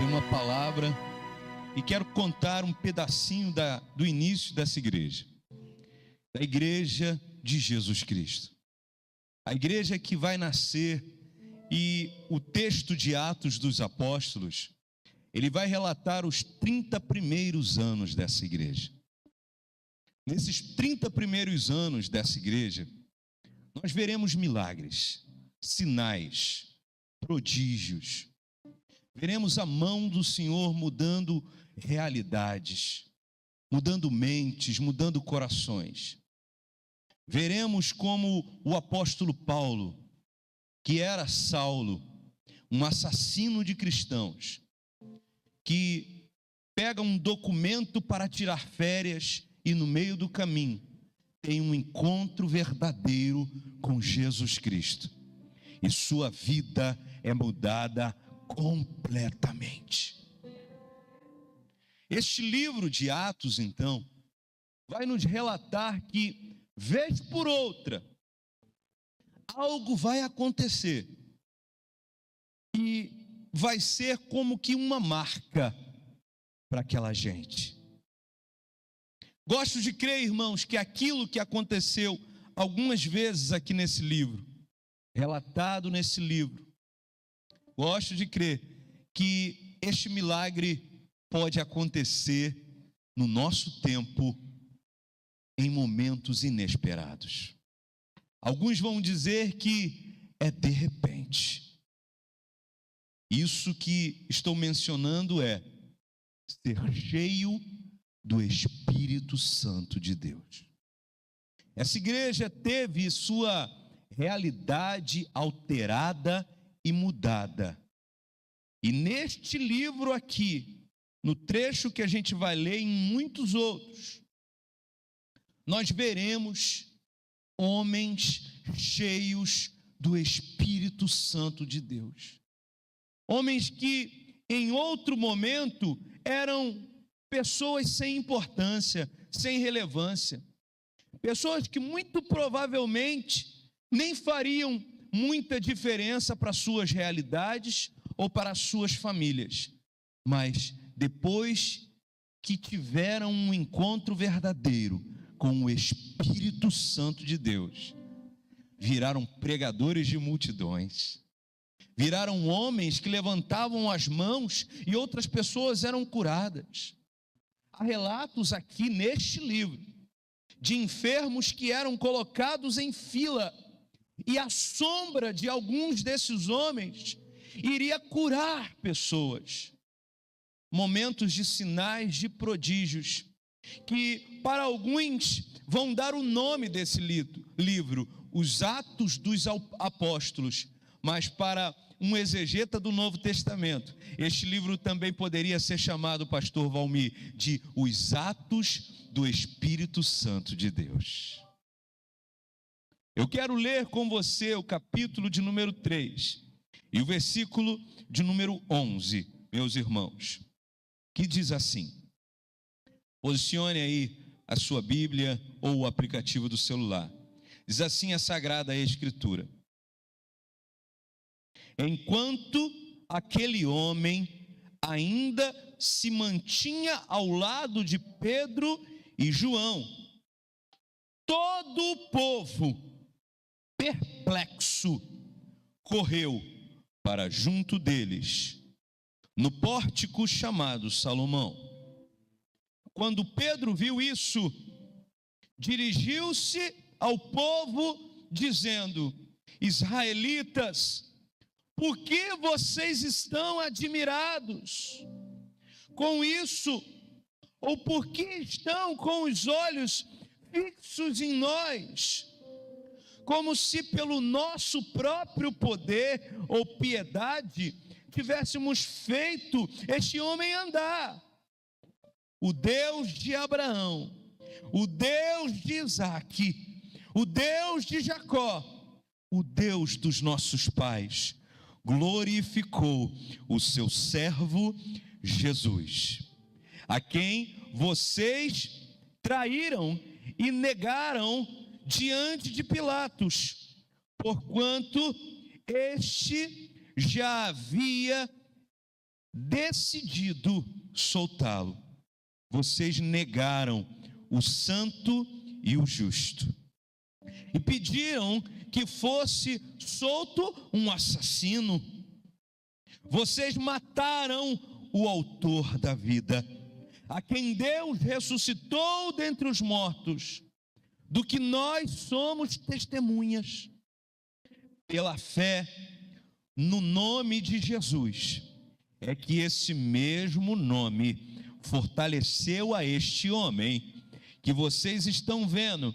uma palavra e quero contar um pedacinho do início dessa igreja, da igreja de Jesus Cristo. A igreja que vai nascer, e o texto de Atos dos Apóstolos, ele vai relatar os 30 primeiros anos dessa igreja. Nesses 30 primeiros anos dessa igreja, nós veremos milagres, sinais, prodígios. Veremos a mão do Senhor mudando realidades, mudando mentes, mudando corações. Veremos como o apóstolo Paulo, que era Saulo, um assassino de cristãos, que pega um documento para tirar férias e no meio do caminho tem um encontro verdadeiro com Jesus Cristo. E sua vida é mudada completamente. Este livro de Atos, então, vai nos relatar que, vez por outra, algo vai acontecer e vai ser como que uma marca para aquela gente. Gosto de crer, irmãos, que aquilo que aconteceu algumas vezes aqui nesse livro, relatado nesse livro, gosto de crer que este milagre pode acontecer no nosso tempo, em momentos inesperados. Alguns vão dizer que é de repente. Isso que estou mencionando é ser cheio do Espírito Santo de Deus. Essa igreja teve sua realidade alterada e mudada. E neste livro aqui, no trecho que a gente vai ler, e em muitos outros, nós veremos homens cheios do Espírito Santo de Deus. Homens que em outro momento eram pessoas sem importância, sem relevância. Pessoas que muito provavelmente nem fariam muita diferença para suas realidades ou para suas famílias. Mas depois que tiveram um encontro verdadeiro com o Espírito Santo de Deus, viraram pregadores de multidões, viraram homens que levantavam as mãos e outras pessoas eram curadas. Há relatos aqui neste livro de enfermos que eram colocados em fila e a sombra de alguns desses homens iria curar pessoas. Momentos de sinais, de prodígios, que para alguns vão dar o nome desse livro, os Atos dos Apóstolos, mas para um exegeta do Novo Testamento, este livro também poderia ser chamado, pastor Valmir, de Os Atos do Espírito Santo de Deus. Eu quero ler com você o capítulo de número 3 e o versículo de número 11, meus irmãos, que diz assim. Posicione aí a sua Bíblia ou o aplicativo do celular. Diz assim a Sagrada Escritura: enquanto aquele homem ainda se mantinha ao lado de Pedro e João, todo o povo, perplexo, correu para junto deles, no pórtico chamado Salomão. Quando Pedro viu isso, dirigiu-se ao povo, dizendo: israelitas, por que vocês estão admirados com isso? Ou por que estão com os olhos fixos em nós, como se pelo nosso próprio poder ou piedade tivéssemos feito este homem andar? O Deus de Abraão, o Deus de Isaque, o Deus de Jacó, o Deus dos nossos pais, glorificou o seu servo Jesus, a quem vocês traíram e negaram diante de Pilatos, porquanto este já havia decidido soltá-lo, vocês negaram o santo e o justo e pediram que fosse solto um assassino. Vocês mataram o autor da vida, a quem Deus ressuscitou dentre os mortos, do que nós somos testemunhas. Pela fé no nome de Jesus, é que esse mesmo nome fortaleceu a este homem que vocês estão vendo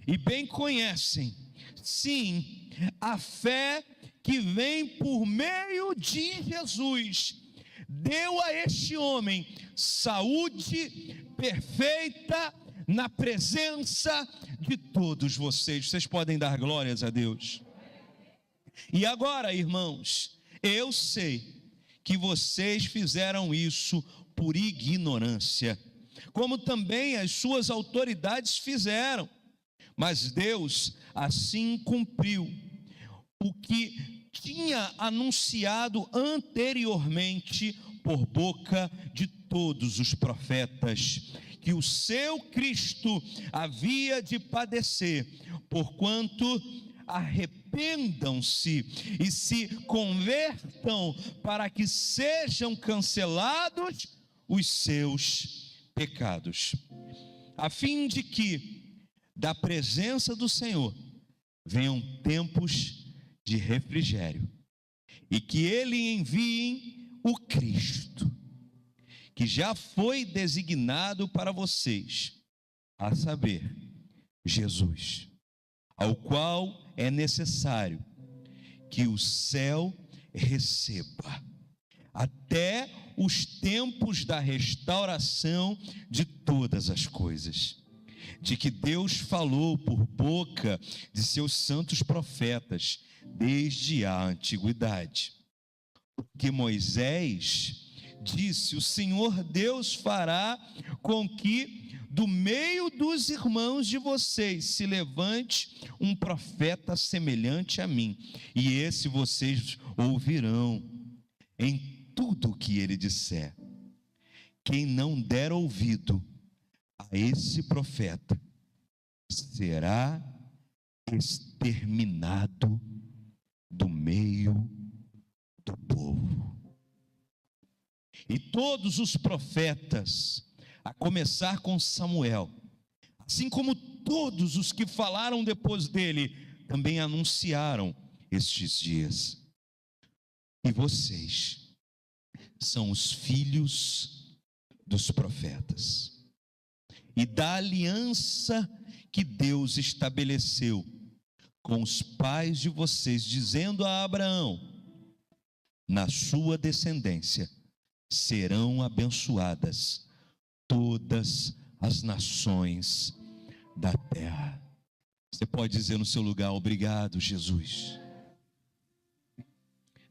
e bem conhecem. Sim, a fé que vem por meio de Jesus deu a este homem saúde perfeita na presença de todos vocês. Vocês podem dar glórias a Deus. E agora, irmãos, eu sei que vocês fizeram isso por ignorância, como também as suas autoridades fizeram, mas Deus assim cumpriu o que tinha anunciado anteriormente por boca de todos os profetas, que o seu Cristo havia de padecer, porquanto arrependam-se e se convertam para que sejam cancelados os seus pecados, a fim de que da presença do Senhor venham tempos de refrigério e que Ele envie o Cristo, que já foi designado para vocês, a saber, Jesus, ao qual é necessário que o céu receba, até os tempos da restauração de todas as coisas, de que Deus falou por boca de seus santos profetas, desde a antiguidade. Porque Moisés disse: o Senhor Deus fará com que do meio dos irmãos de vocês se levante um profeta semelhante a mim, e esse vocês ouvirão em tudo o que ele disser. Quem não der ouvido a esse profeta será exterminado do meio do povo. E todos os profetas, a começar com Samuel, assim como todos os que falaram depois dele, também anunciaram estes dias. E vocês são os filhos dos profetas e da aliança que Deus estabeleceu com os pais de vocês, dizendo a Abraão: na sua descendência serão abençoadas todas as nações da terra. Você pode dizer no seu lugar: obrigado, Jesus.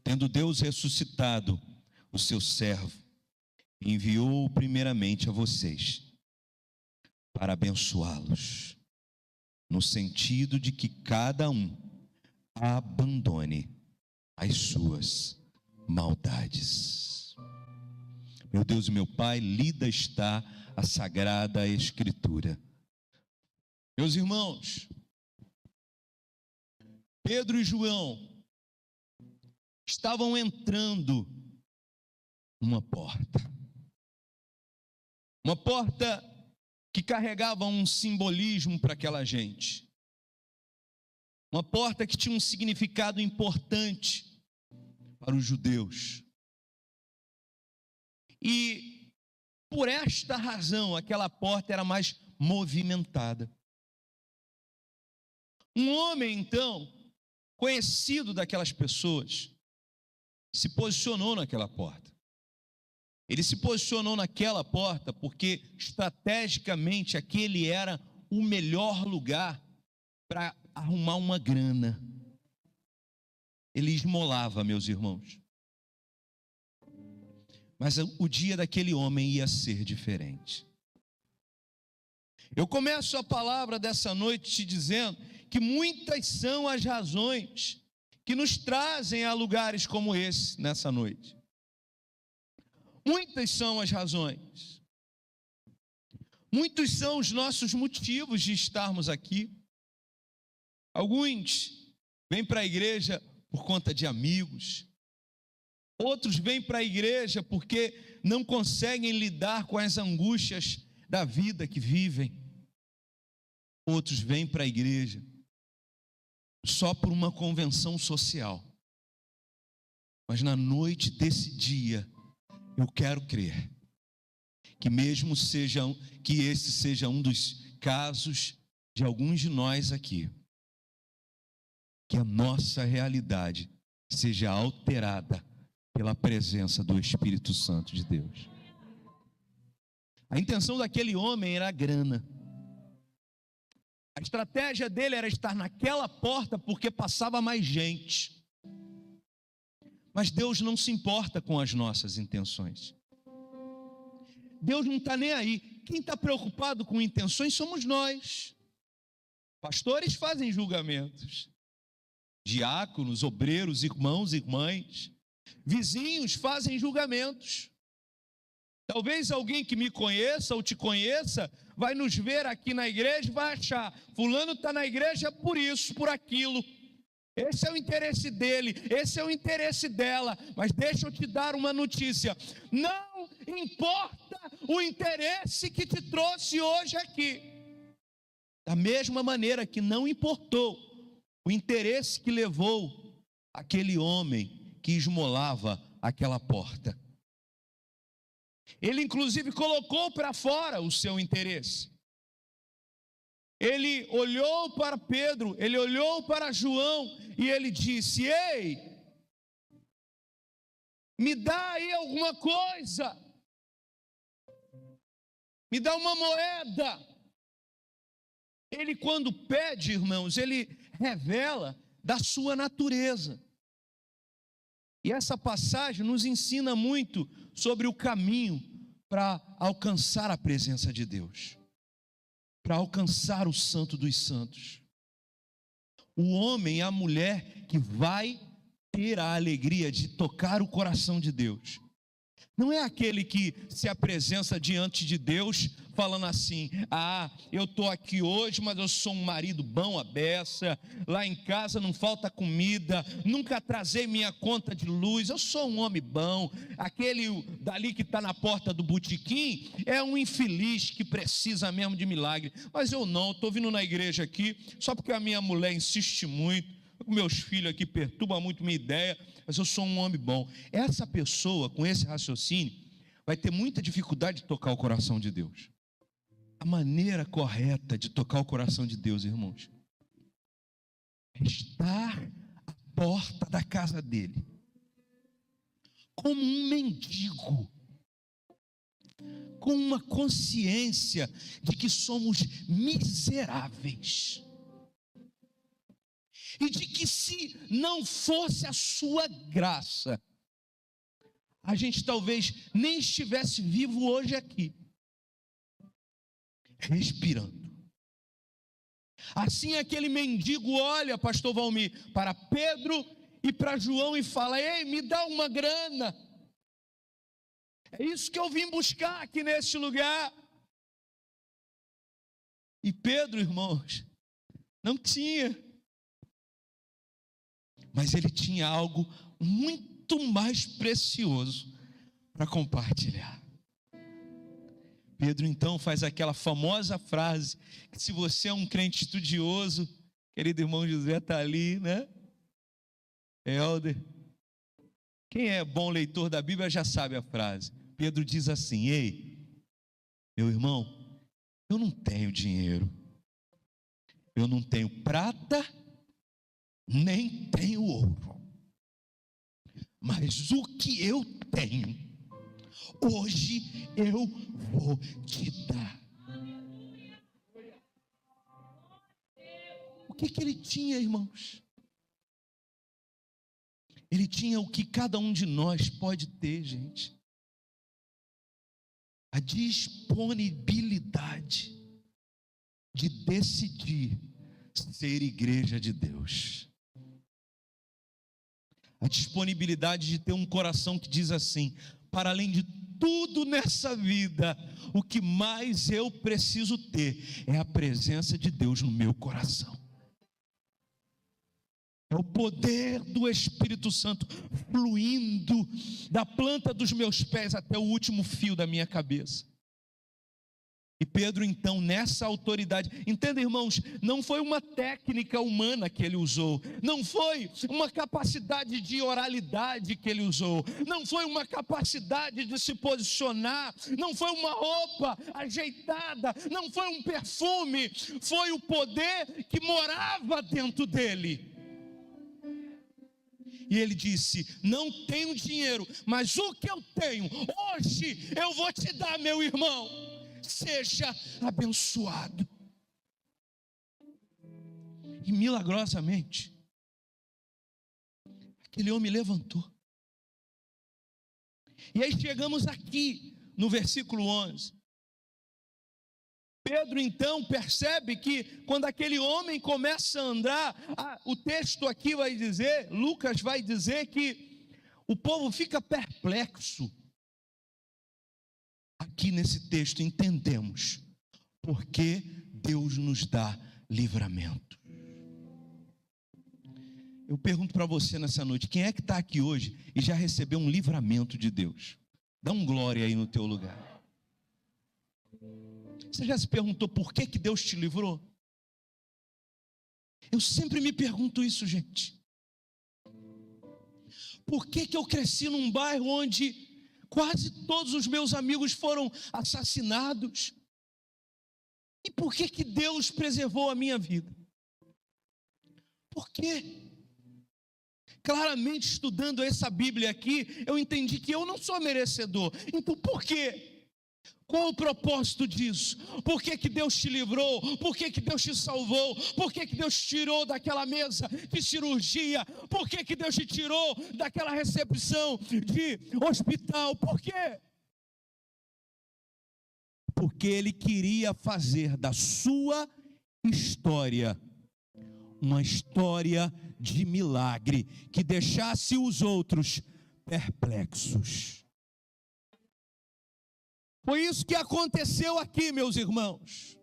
Tendo Deus ressuscitado o seu servo, enviou-o primeiramente a vocês para abençoá-los, no sentido de que cada um abandone as suas maldades. Meu Deus e meu Pai, lida está a Sagrada Escritura. Meus irmãos, Pedro e João estavam entrando numa porta que carregava um simbolismo para aquela gente, uma porta que tinha um significado importante para os judeus. E por esta razão, aquela porta era mais movimentada. Um homem, então, conhecido daquelas pessoas, se posicionou naquela porta. Ele se posicionou naquela porta porque, estrategicamente, aquele era o melhor lugar para arrumar uma grana. Ele esmolava, meus irmãos. Mas o dia daquele homem ia ser diferente. Eu começo a palavra dessa noite te dizendo que muitas são as razões que nos trazem a lugares como esse nessa noite. Muitas são as razões. Muitos são os nossos motivos de estarmos aqui. Alguns vêm para a igreja por conta de amigos. Outros vêm para a igreja porque não conseguem lidar com as angústias da vida que vivem. Outros vêm para a igreja só por uma convenção social. Mas na noite desse dia, eu quero crer que que esse seja um dos casos de alguns de nós aqui, que a nossa realidade seja alterada pela presença do Espírito Santo de Deus. A intenção daquele homem era a grana. A estratégia dele era estar naquela porta porque passava mais gente. Mas Deus não se importa com as nossas intenções. Deus não está nem aí. Quem está preocupado com intenções somos nós. Pastores fazem julgamentos. Diáconos, obreiros, irmãos e irmãs, vizinhos fazem julgamentos. Talvez alguém que me conheça ou te conheça vai nos ver aqui na igreja e vai achar: fulano está na igreja por isso, por aquilo. Esse é o interesse dele, esse é o interesse dela. Mas deixa eu te dar uma notícia: não importa o interesse que te trouxe hoje aqui. Da mesma maneira que não importou o interesse que levou aquele homem que esmolava aquela porta. Ele inclusive colocou para fora o seu interesse. Ele olhou para Pedro, ele olhou para João e ele disse: ei, me dá aí alguma coisa, me dá uma moeda. Ele, quando pede, irmãos, ele revela da sua natureza. E essa passagem nos ensina muito sobre o caminho para alcançar a presença de Deus, para alcançar o Santo dos Santos. O homem e a mulher que vai ter a alegria de tocar o coração de Deus, não é aquele que se apresenta diante de Deus falando assim: ah, eu estou aqui hoje, mas eu sou um marido bom à beça, lá em casa não falta comida, nunca atrasei minha conta de luz, eu sou um homem bom. Aquele dali que está na porta do botequim é um infeliz que precisa mesmo de milagre. Mas eu não, estou vindo na igreja aqui só porque a minha mulher insiste muito, meus filhos aqui perturbam muito minha ideia, mas eu sou um homem bom. Essa pessoa, com esse raciocínio, vai ter muita dificuldade de tocar o coração de Deus. A maneira correta de tocar o coração de Deus, irmãos, é estar à porta da casa dele, como um mendigo, com uma consciência de que somos miseráveis. E de que se não fosse a sua graça, a gente talvez nem estivesse vivo hoje aqui, respirando. Assim aquele mendigo olha, pastor Valmir, para Pedro e para João e fala: ei, me dá uma grana. É isso que eu vim buscar aqui neste lugar. E Pedro, irmãos, não tinha. Mas ele tinha algo muito mais precioso para compartilhar. Pedro então faz aquela famosa frase, que se você é um crente estudioso, querido irmão José está ali, né? Helder. Quem é bom leitor da Bíblia já sabe a frase. Pedro diz assim: ei, meu irmão, eu não tenho dinheiro, eu não tenho prata, nem tenho ouro, mas o que eu tenho, hoje eu vou te dar. O que ele tinha, irmãos? Ele tinha o que cada um de nós pode ter, gente: a disponibilidade de decidir ser igreja de Deus. A disponibilidade de ter um coração que diz assim: para além de tudo nessa vida, o que mais eu preciso ter é a presença de Deus no meu coração. É o poder do Espírito Santo fluindo da planta dos meus pés até o último fio da minha cabeça. E Pedro, então, nessa autoridade, entenda, irmãos, não foi uma técnica humana que ele usou, não foi uma capacidade de oralidade que ele usou, não foi uma capacidade de se posicionar, não foi uma roupa ajeitada, não foi um perfume, foi o poder que morava dentro dele. E ele disse: não tenho dinheiro, mas o que eu tenho, hoje eu vou te dar, meu irmão. Seja abençoado. E milagrosamente, aquele homem levantou. E aí chegamos aqui, no versículo 11. Pedro então percebe que quando aquele homem começa a andar, o texto aqui vai dizer, Lucas vai dizer que o povo fica perplexo. Aqui nesse texto entendemos porque Deus nos dá livramento. Eu pergunto para você nessa noite, quem é que está aqui hoje e já recebeu um livramento de Deus? Dá um glória aí no teu lugar. Você já se perguntou por que Deus te livrou? Eu sempre me pergunto isso, gente. Por que eu cresci num bairro onde quase todos os meus amigos foram assassinados? E por que Deus preservou a minha vida? Por quê? Claramente, estudando essa Bíblia aqui, eu entendi que eu não sou merecedor. Então por quê? Qual o propósito disso? Por que Deus te livrou? Por que Deus te salvou? Por que Deus te tirou daquela mesa de cirurgia? Por que Deus te tirou daquela recepção de hospital? Por quê? Porque Ele queria fazer da sua história uma história de milagre, que deixasse os outros perplexos. Foi isso que aconteceu aqui, meus irmãos.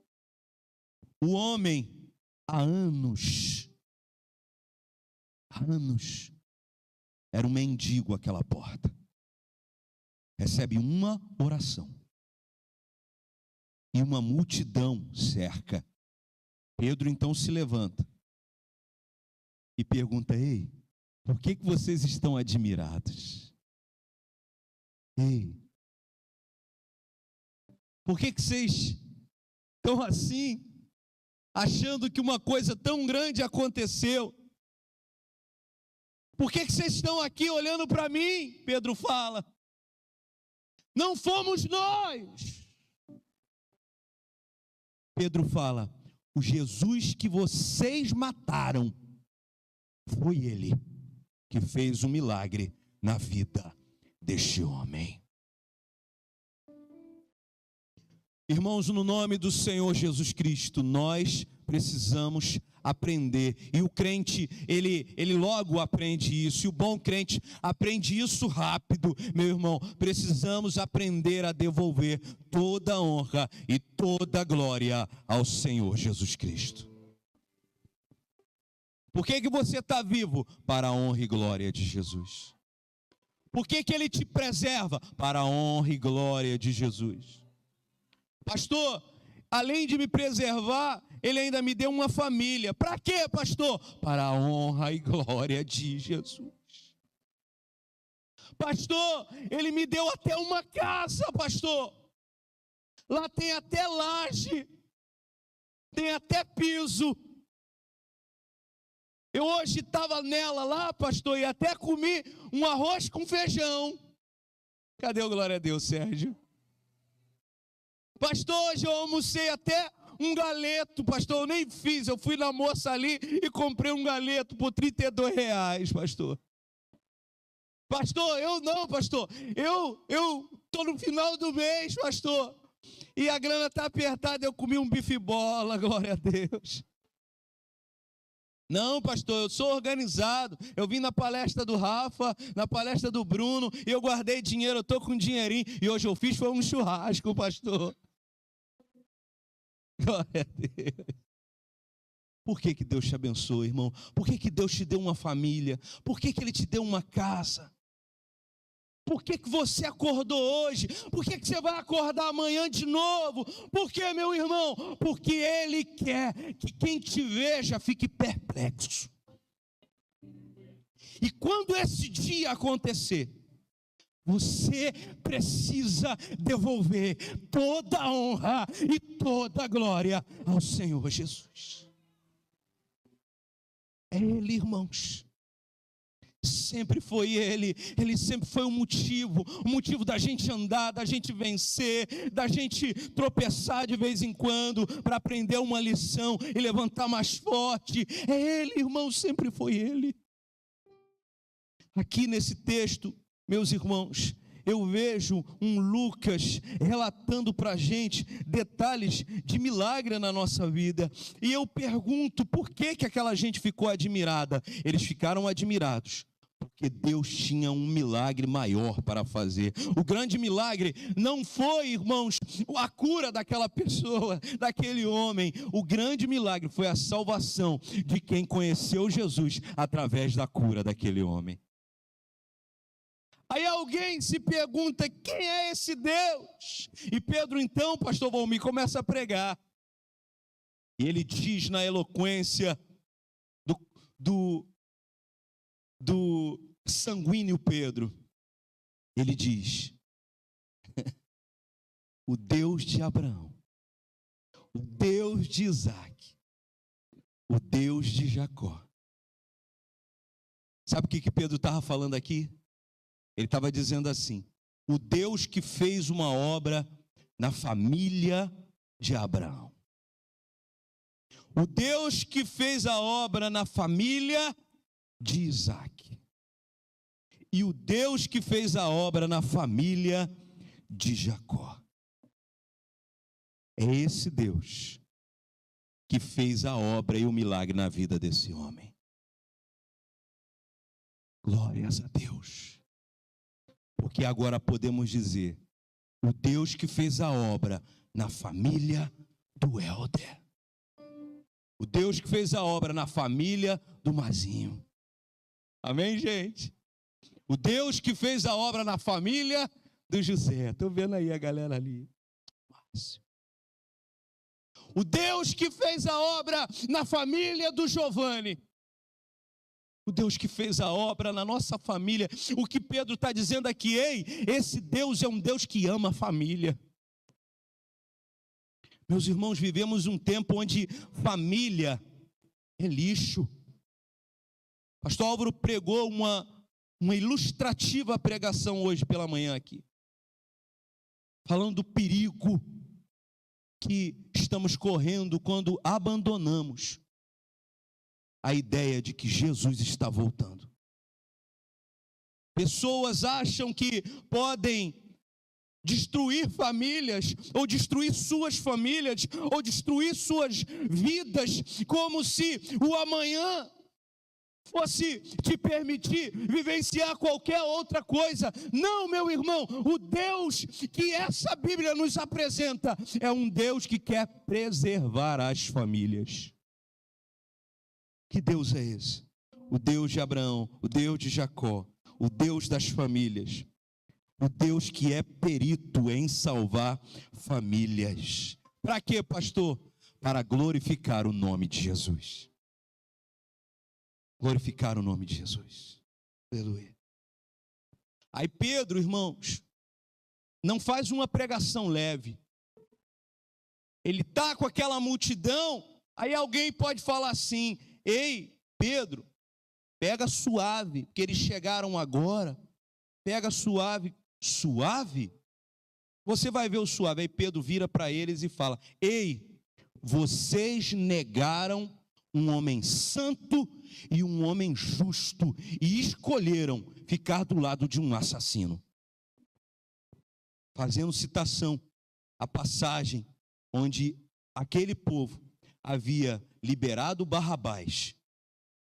O homem, há anos, era um mendigo àquela porta. Recebe uma oração. E uma multidão cerca. Pedro então se levanta. E pergunta: ei, por que vocês estão admirados? Ei, por que vocês estão assim, achando que uma coisa tão grande aconteceu? Por que vocês estão aqui olhando para mim? Pedro fala. Não fomos nós. Pedro fala: o Jesus que vocês mataram, foi Ele que fez um milagre na vida deste homem. Irmãos, no nome do Senhor Jesus Cristo, nós precisamos aprender, e o crente, ele logo aprende isso, e o bom crente aprende isso rápido, meu irmão. Precisamos aprender a devolver toda a honra e toda a glória ao Senhor Jesus Cristo. Por que você está vivo? Para a honra e glória de Jesus. Por que Ele te preserva? Para a honra e glória de Jesus. Pastor, além de me preservar, Ele ainda me deu uma família. Para quê, pastor? Para a honra e glória de Jesus. Pastor, Ele me deu até uma casa, pastor. Lá tem até laje, tem até piso. Eu hoje estava nela lá, pastor, e até comi um arroz com feijão. Cadê o glória a Deus, Sérgio? Pastor, hoje eu almocei até um galeto, pastor, eu nem fiz, eu fui na moça ali e comprei um galeto por R$32, pastor. Pastor, eu não, pastor, eu estou no final do mês, pastor, e a grana está apertada, eu comi um bife bola, glória a Deus. Não, pastor, eu sou organizado. Eu vim na palestra do Rafa, na palestra do Bruno, e eu guardei dinheiro, eu estou com um dinheirinho, e hoje eu fiz foi um churrasco, pastor. Glória a Deus. Por que que Deus te abençoe, irmão? Por que que Deus te deu uma família? Por que que Ele te deu uma casa? Por que que você acordou hoje? Por que que você vai acordar amanhã de novo? Por que, meu irmão? Porque Ele quer que quem te veja fique perplexo. E quando esse dia acontecer, você precisa devolver toda a honra e toda a glória ao Senhor Jesus. É Ele, irmãos. Sempre foi Ele sempre foi o motivo da gente andar, da gente vencer, da gente tropeçar de vez em quando, para aprender uma lição e levantar mais forte. É Ele, irmão, sempre foi Ele. Aqui nesse texto, meus irmãos, eu vejo um Lucas relatando para a gente detalhes de milagre na nossa vida. E eu pergunto, por que que aquela gente ficou admirada? Eles ficaram admirados porque Deus tinha um milagre maior para fazer. O grande milagre não foi, irmãos, a cura daquela pessoa, daquele homem. O grande milagre foi a salvação de quem conheceu Jesus através da cura daquele homem. Aí alguém se pergunta, quem é esse Deus? E Pedro então, pastor Valmir, começa a pregar. E ele diz na eloquência do sanguíneo Pedro, ele diz, o Deus de Abraão, o Deus de Isaac, o Deus de Jacó. Sabe o que Pedro estava falando aqui? Ele estava dizendo assim, o Deus que fez uma obra na família de Abraão. O Deus que fez a obra na família de Isaac. E o Deus que fez a obra na família de Jacó. É esse Deus que fez a obra e o milagre na vida desse homem. Glórias a Deus. Porque agora podemos dizer, o Deus que fez a obra na família do Helder. O Deus que fez a obra na família do Mazinho. Amém, gente? O Deus que fez a obra na família do José. Estou vendo aí a galera ali. O Deus que fez a obra na família do Giovanni. O Deus que fez a obra na nossa família. O que Pedro está dizendo aqui, ei, esse Deus é um Deus que ama a família. Meus irmãos, vivemos um tempo onde família é lixo. Pastor Álvaro pregou uma ilustrativa pregação hoje pela manhã aqui. Falando do perigo que estamos correndo quando abandonamos a ideia de que Jesus está voltando. Pessoas acham que podem destruir famílias, ou destruir suas famílias, ou destruir suas vidas, como se o amanhã fosse te permitir vivenciar qualquer outra coisa. Não, meu irmão, o Deus que essa Bíblia nos apresenta é um Deus que quer preservar as famílias. Que Deus é esse? O Deus de Abraão, o Deus de Jacó, o Deus das famílias, o Deus que é perito em salvar famílias. Para quê, pastor? Para glorificar o nome de Jesus. Glorificar o nome de Jesus. Aleluia. Aí Pedro, irmãos, não faz uma pregação leve. Ele está com aquela multidão, aí alguém pode falar assim, ei, Pedro, pega suave, porque eles chegaram agora, pega suave. Suave? Você vai ver o suave. Aí Pedro vira para eles e fala, ei, vocês negaram um homem santo e um homem justo e escolheram ficar do lado de um assassino. Fazendo citação à passagem onde aquele povo havia liberado Barrabás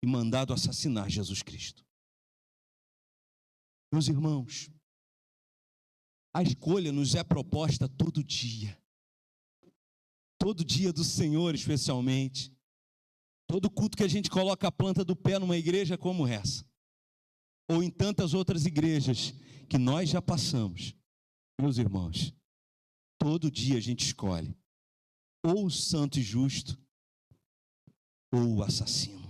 e mandado assassinar Jesus Cristo. Meus irmãos, a escolha nos é proposta todo dia do Senhor especialmente, todo culto que a gente coloca a planta do pé numa igreja como essa, ou em tantas outras igrejas que nós já passamos, meus irmãos, todo dia a gente escolhe ou o santo e justo, ou o assassino.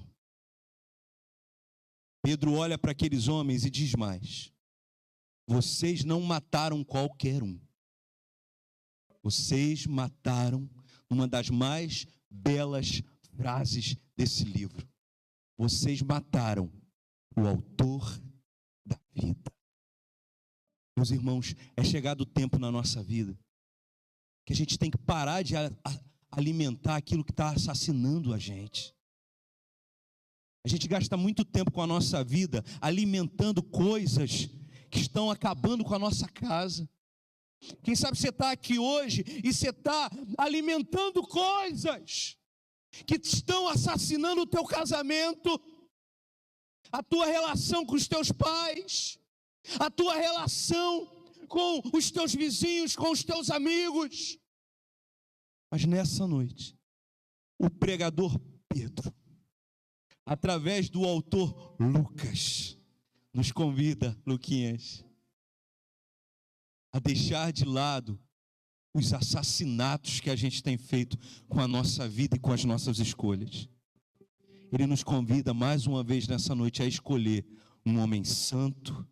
Pedro olha para aqueles homens e diz mais: vocês não mataram qualquer um. Vocês mataram uma das mais belas frases desse livro. Vocês mataram o autor da vida. Meus irmãos, é chegado o tempo na nossa vida que a gente tem que parar de alimentar aquilo que está assassinando a gente. A gente gasta muito tempo com a nossa vida alimentando coisas que estão acabando com a nossa casa. Quem sabe você está aqui hoje e você está alimentando coisas que estão assassinando o teu casamento, a tua relação com os teus pais, a tua relação com os teus vizinhos, com os teus amigos. Mas nessa noite, o pregador Pedro, através do autor Lucas, nos convida, Luquinhas, a deixar de lado os assassinatos que a gente tem feito com a nossa vida e com as nossas escolhas. Ele nos convida mais uma vez nessa noite a escolher um homem santo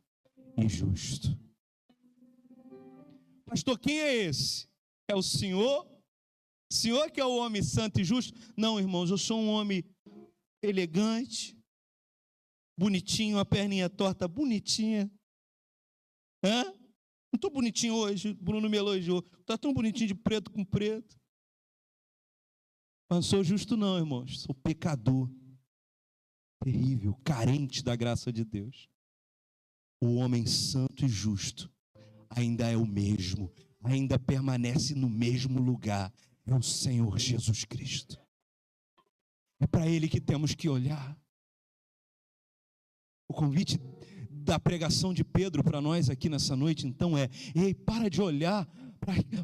e justo. Pastor, quem é esse? É o Senhor? O Senhor que é o homem santo e justo? Não, irmãos, eu sou um homem elegante, bonitinho, a perninha torta, bonitinha. Hã? Não estou bonitinho hoje, Bruno me elogiou. Está tão bonitinho de preto com preto. Mas não sou justo não, irmãos. Sou pecador. Terrível, carente da graça de Deus. O homem santo e justo ainda é o mesmo, ainda permanece no mesmo lugar. É o Senhor Jesus Cristo. É para Ele que temos que olhar. O convite da pregação de Pedro para nós aqui nessa noite, então ei, para de olhar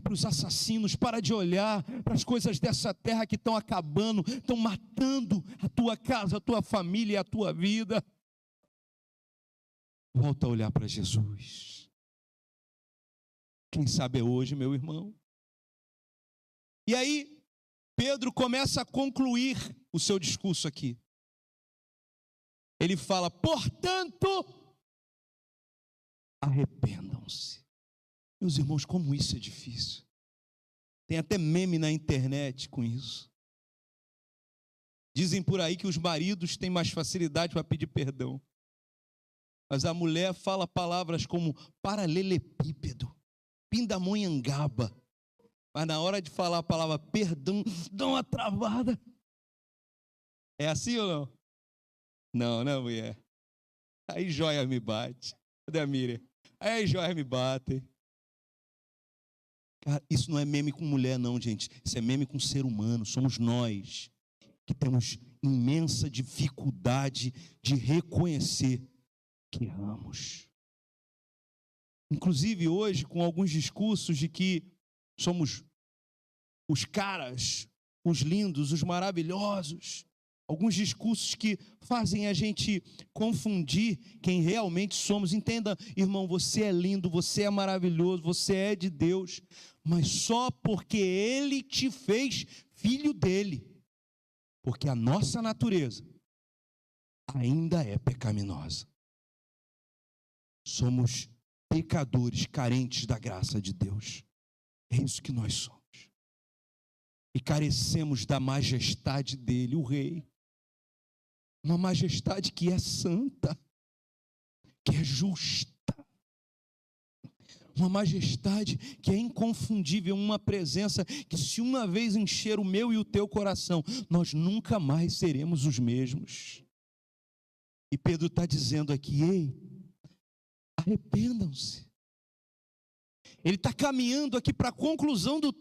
para os assassinos, para de olhar para as coisas dessa terra que estão acabando, estão matando a tua casa, a tua família e a tua vida. Volta a olhar para Jesus. Quem sabe é hoje, meu irmão. E aí, Pedro começa a concluir o seu discurso aqui. Ele fala: portanto, arrependam-se. Meus irmãos, como isso é difícil. Tem até meme na internet com isso. Dizem por aí que os maridos têm mais facilidade para pedir perdão. Mas a mulher fala palavras como paralelepípedo, pindamonhangaba. Mas na hora de falar a palavra perdão, dá uma travada. É assim ou não? Não, né, mulher? Aí joia me bate. Cadê a Miriam? Aí joia me batem. Cara, isso não é meme com mulher não, gente. Isso é meme com ser humano. Somos nós que temos imensa dificuldade de reconhecer que erramos. Inclusive hoje, com alguns discursos de que somos os caras, os lindos, os maravilhosos. Alguns discursos que fazem a gente confundir quem realmente somos. Entenda, irmão, você é lindo, você é maravilhoso, você é de Deus, mas só porque Ele te fez filho dele. Porque a nossa natureza ainda é pecaminosa. Somos pecadores carentes da graça de Deus. É isso que nós somos. E carecemos da majestade dele, o Rei. Uma majestade que é santa, que é justa. Uma majestade que é inconfundível, uma presença que se uma vez encher o meu e o teu coração, nós nunca mais seremos os mesmos. E Pedro está dizendo aqui: ei, arrependam-se. Ele está caminhando aqui para a conclusão do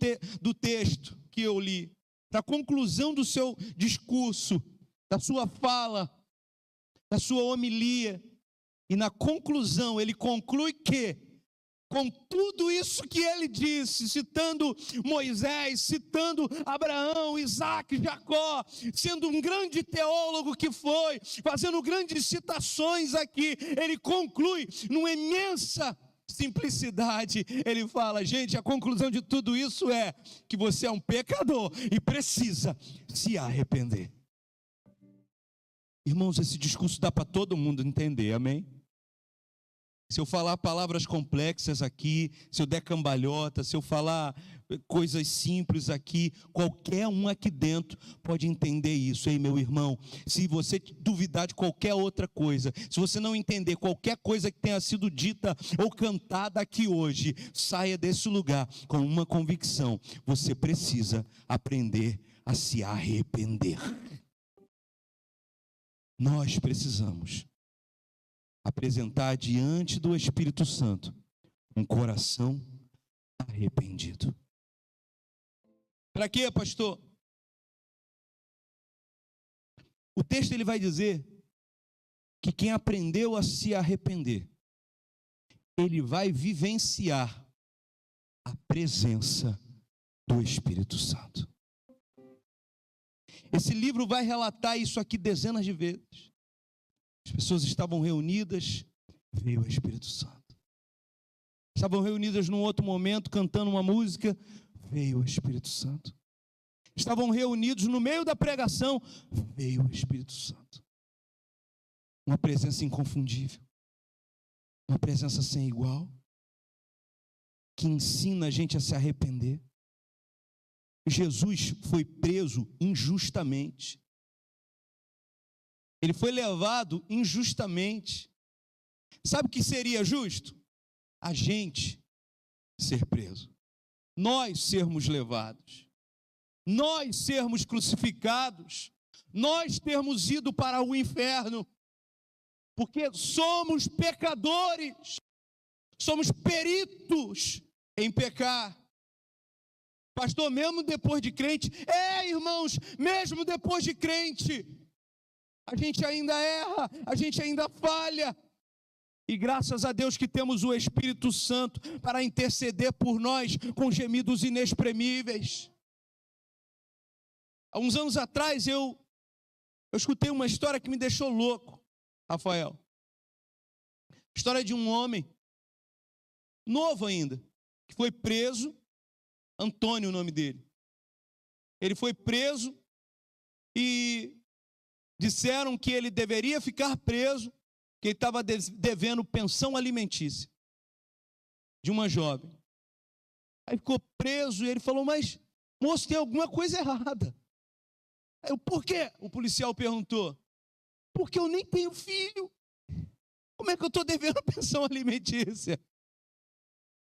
texto que eu li, para a conclusão do seu discurso, da sua fala. da sua homilia, e na conclusão ele conclui que, com tudo isso que ele disse, citando Moisés, citando Abraão, Isaac, Jacó, sendo um grande teólogo que foi, fazendo grandes citações aqui, ele conclui numa imensa simplicidade. Ele fala: gente, a conclusão de tudo isso é que você é um pecador e precisa se arrepender. Irmãos, esse discurso dá para todo mundo entender, amém? Se eu falar palavras complexas aqui, se eu der cambalhota, se eu falar coisas simples aqui, qualquer um aqui dentro pode entender isso, hein, meu irmão? Se você duvidar de qualquer outra coisa, se você não entender qualquer coisa que tenha sido dita ou cantada aqui hoje, saia desse lugar com uma convicção: você precisa aprender a se arrepender. Nós precisamos apresentar diante do Espírito Santo um coração arrependido. Para quê, pastor? O texto ele vai dizer que quem aprendeu a se arrepender, ele vai vivenciar a presença do Espírito Santo. Esse livro vai relatar isso aqui dezenas de vezes. As pessoas estavam reunidas, veio o Espírito Santo. Estavam reunidas num outro momento, cantando uma música, veio o Espírito Santo. Estavam reunidos no meio da pregação, veio o Espírito Santo. Uma presença inconfundível, uma presença sem igual, que ensina a gente a se arrepender. Jesus foi preso injustamente. Ele foi levado injustamente. Sabe o que seria justo? A gente ser preso, nós sermos levados, nós sermos crucificados, nós termos ido para o inferno, porque somos pecadores, somos peritos em pecar. Pastor, mesmo depois de crente, irmãos, mesmo depois de crente, a gente ainda erra, a gente ainda falha. E graças a Deus que temos o Espírito Santo para interceder por nós com gemidos inexprimíveis. Há uns anos atrás eu escutei uma história que me deixou louco, Rafael. História de um homem, novo ainda, que foi preso, Antônio o nome dele. Ele foi preso e disseram que ele deveria ficar preso, que ele estava devendo pensão alimentícia de uma jovem. Aí ficou preso e ele falou: mas, moço, tem alguma coisa errada. Aí, por quê? O policial perguntou: porque eu nem tenho filho. Como é que eu estou devendo pensão alimentícia?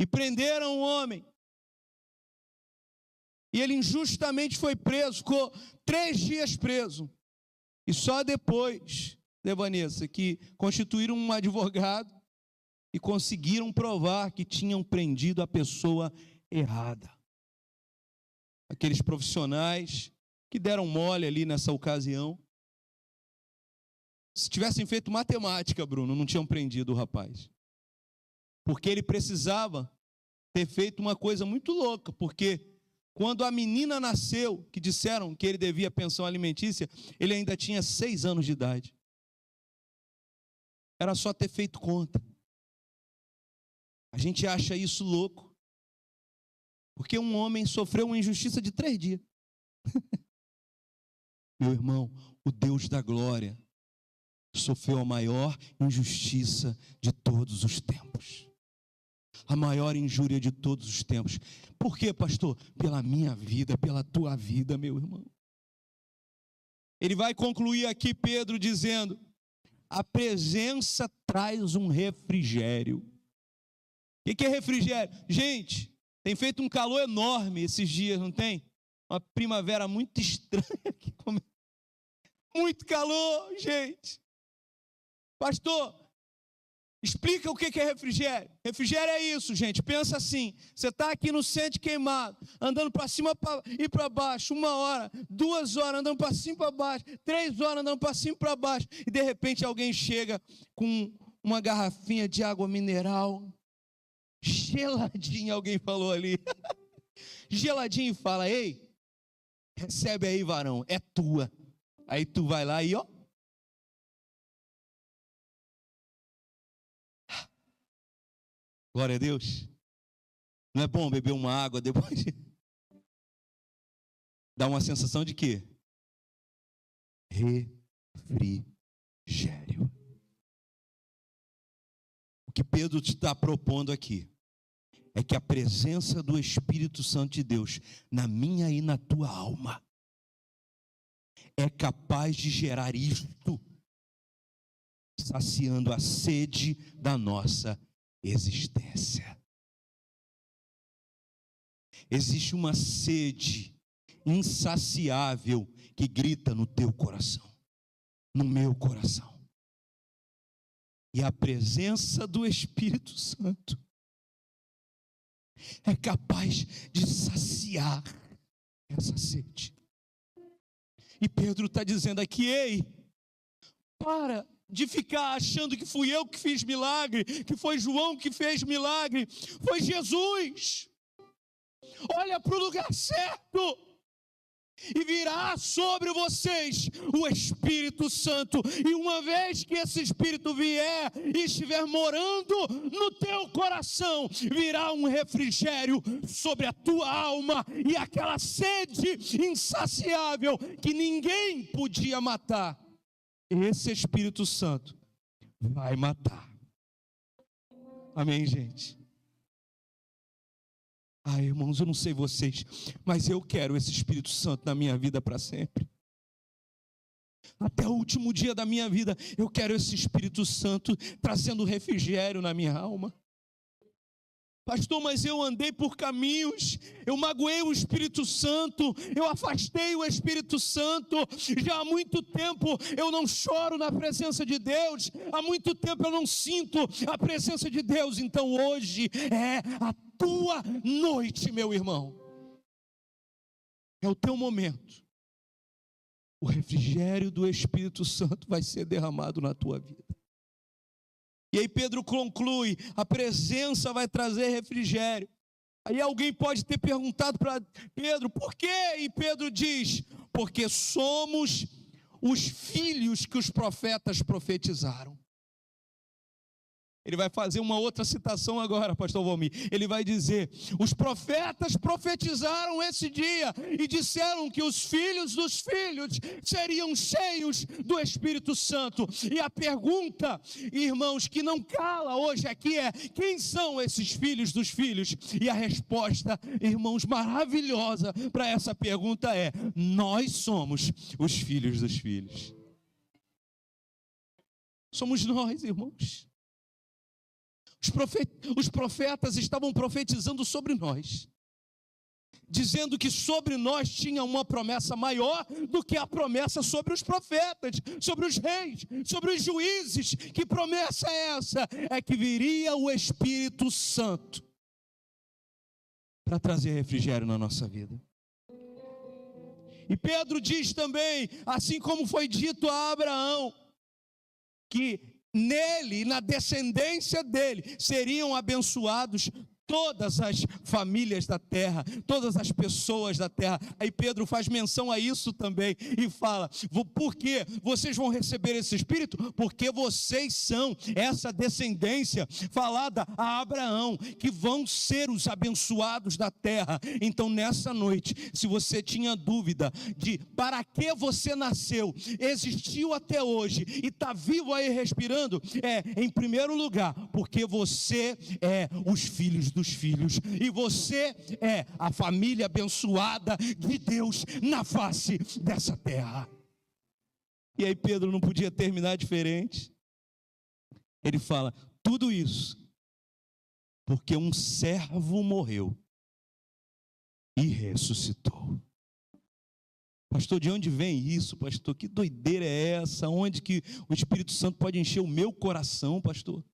E prenderam o homem. E ele injustamente foi preso, ficou 3 dias preso. E só depois, Vanessa, que constituíram um advogado e conseguiram provar que tinham prendido a pessoa errada. Aqueles profissionais que deram mole ali nessa ocasião. Se tivessem feito matemática, Bruno, não tinham prendido o rapaz. Porque ele precisava ter feito uma coisa muito louca, porque quando a menina nasceu, que disseram que ele devia pensão alimentícia, ele ainda tinha 6 anos de idade. Era só ter feito conta. A gente acha isso louco, porque um homem sofreu uma injustiça de 3 dias. Meu irmão, o Deus da glória sofreu a maior injustiça de todos os tempos. A maior injúria de todos os tempos. Por quê, pastor? Pela minha vida, pela tua vida, meu irmão. Ele vai concluir aqui, Pedro, dizendo: a presença traz um refrigério. O que é refrigério? Gente, tem feito um calor enorme esses dias, não tem? Uma primavera muito estranha aqui. Muito calor, gente. Pastor, Explica o que é refrigério. Refrigério é isso, gente. Pensa assim: você está aqui no centro queimado, andando para cima e para baixo, 1 hora, 2 horas, andando para cima e para baixo, 3 horas, andando para cima e para baixo, e de repente alguém chega com uma garrafinha de água mineral, geladinha, alguém falou ali, geladinho, e fala: ei, recebe aí, varão, é tua. Aí tu vai lá e ó, glória a Deus. Não é bom beber uma água depois? Dá uma sensação de quê? Refrigério. O que Pedro te está propondo aqui é que a presença do Espírito Santo de Deus na minha e na tua alma é capaz de gerar isto, saciando a sede da nossa existência. Existe uma sede insaciável que grita no teu coração, no meu coração. E a presença do Espírito Santo é capaz de saciar essa sede. E Pedro está dizendo aqui: ei, para de ficar achando que fui eu que fiz milagre, que foi João que fez milagre. Foi Jesus. Olha para o lugar certo. E virá sobre vocês o Espírito Santo. E uma vez que esse Espírito vier e estiver morando no teu coração, virá um refrigério sobre a tua alma. E aquela sede insaciável que ninguém podia matar, esse Espírito Santo vai matar. Amém, gente? Irmãos, eu não sei vocês, mas eu quero esse Espírito Santo na minha vida para sempre. Até o último dia da minha vida, eu quero esse Espírito Santo trazendo refrigério na minha alma. Pastor, mas eu andei por caminhos, eu magoei o Espírito Santo, eu afastei o Espírito Santo, já há muito tempo eu não choro na presença de Deus, há muito tempo eu não sinto a presença de Deus. Então hoje é a tua noite, meu irmão, é o teu momento. O refrigério do Espírito Santo vai ser derramado na tua vida. E aí Pedro conclui: a presença vai trazer refrigério. Aí alguém pode ter perguntado para Pedro: por quê? E Pedro diz: porque somos os filhos que os profetas profetizaram. Ele vai fazer uma outra citação agora, pastor Valmir. Ele vai dizer: os profetas profetizaram esse dia e disseram que os filhos dos filhos seriam cheios do Espírito Santo. E a pergunta, irmãos, que não cala hoje aqui é: quem são esses filhos dos filhos? E a resposta, irmãos, maravilhosa para essa pergunta é: nós somos os filhos dos filhos. Somos nós, irmãos. Os profetas estavam profetizando sobre nós, dizendo que sobre nós tinha uma promessa maior do que a promessa sobre os profetas, sobre os reis, sobre os juízes. Que promessa é essa? É que viria o Espírito Santo para trazer refrigério na nossa vida. E Pedro diz também, assim como foi dito a Abraão, que nele, na descendência dele, seriam abençoados todas as famílias da terra, todas as pessoas da terra. Aí Pedro faz menção a isso também e fala: por que vocês vão receber esse Espírito? Porque vocês são essa descendência falada a Abraão, que vão ser os abençoados da terra. Então nessa noite, se você tinha dúvida de para que você nasceu, existiu até hoje e está vivo aí respirando, em primeiro lugar, porque você é os filhos dos filhos, e você é a família abençoada de Deus na face dessa terra. E aí Pedro não podia terminar diferente. Ele fala: tudo isso porque um servo morreu e ressuscitou. Pastor, de onde vem isso, pastor? Que doideira é essa? Onde que o Espírito Santo pode encher o meu coração, pastor?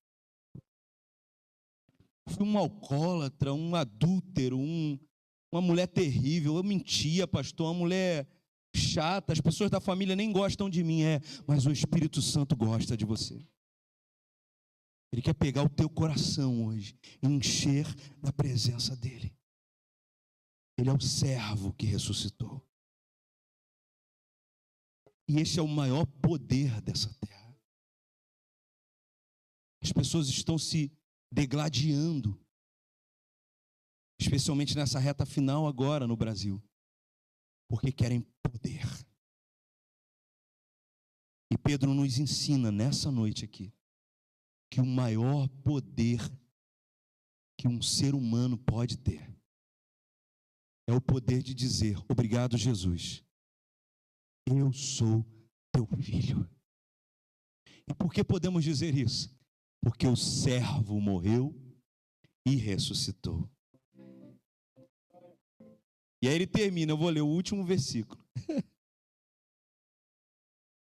fui um alcoólatra, um adúltero, uma mulher terrível, eu mentia, pastor, uma mulher chata, as pessoas da família nem gostam de mim, mas o Espírito Santo gosta de você. Ele quer pegar o teu coração hoje e encher da presença dele. Ele é o servo que ressuscitou. E esse é o maior poder dessa terra. As pessoas estão se degladiando, especialmente nessa reta final agora no Brasil, porque querem poder. E Pedro nos ensina nessa noite aqui que o maior poder que um ser humano pode ter é o poder de dizer: obrigado, Jesus, eu sou teu filho. E por que podemos dizer isso? Porque o servo morreu e ressuscitou. E aí ele termina, eu vou ler o último versículo.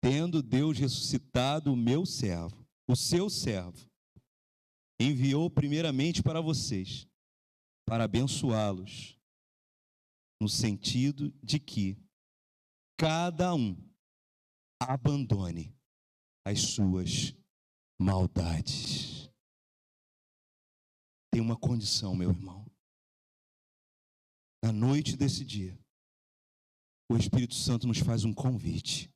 Tendo Deus ressuscitado o meu servo, o seu servo, enviou primeiramente para vocês, para abençoá-los, no sentido de que cada um abandone as suas maldades. Tem uma condição, meu irmão. Na noite desse dia, o Espírito Santo nos faz um convite.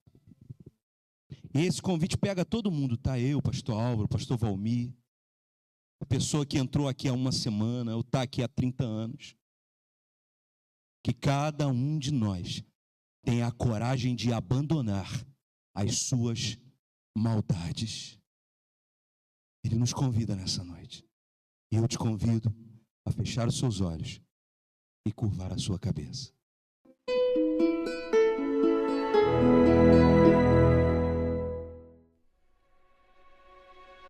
E esse convite pega todo mundo, tá? Eu, pastor Álvaro, pastor Valmir, a pessoa que entrou aqui há uma semana, ou está aqui há 30 anos. Que cada um de nós tenha a coragem de abandonar as suas maldades. Ele nos convida nessa noite. E eu te convido a fechar os seus olhos e curvar a sua cabeça.